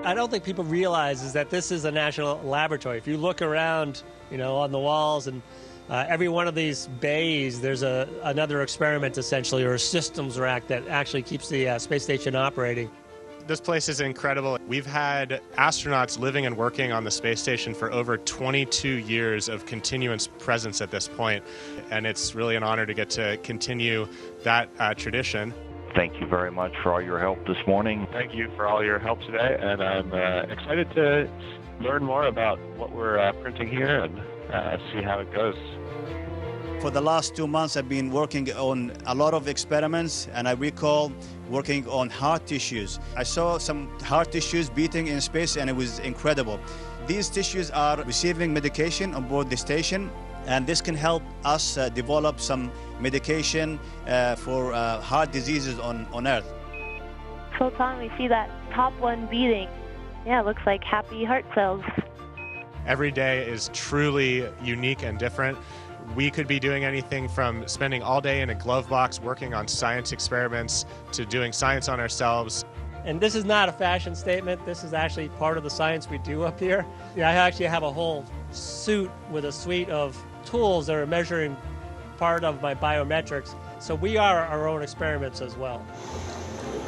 I don't think people realize is that this is a national laboratory. If you look around, on the walls and every one of these bays, there's another experiment essentially, or a systems rack that actually keeps the space station operating. This place is incredible. We've had astronauts living and working on the space station for over 22 years of continuous presence at this point, and it's really an honor to get to continue that tradition. Thank you very much for all your help this morning. Thank you for all your help today, and I'm excited to learn more about what we're printing here and see how it goes. For the last 2 months, I've been working on a lot of experiments, and I recall working on heart tissues. I saw some heart tissues beating in space, and it was incredible. These tissues are receiving medication on board the station, and this can help us develop some medication for heart diseases on Earth. Sultan, we see that top one beating. Yeah, it looks like happy heart cells. Every day is truly unique and different. We could be doing anything from spending all day in a glove box working on science experiments to doing science on ourselves. And this is not a fashion statement. This is actually part of the science we do up here. I actually have a whole suit with a suite of tools that are measuring part of my biometrics. So we are our own experiments as well.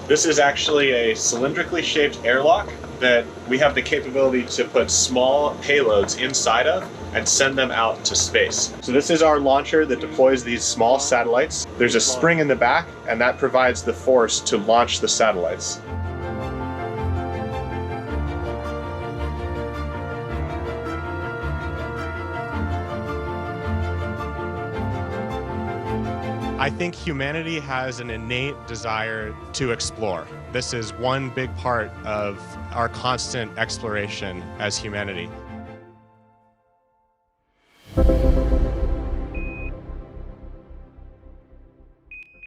This is actually a cylindrically shaped airlock that we have the capability to put small payloads inside of and send them out to space. So this is our launcher that deploys these small satellites. There's a spring in the back, and that provides the force to launch the satellites. I think humanity has an innate desire to explore. This is one big part of our constant exploration as humanity.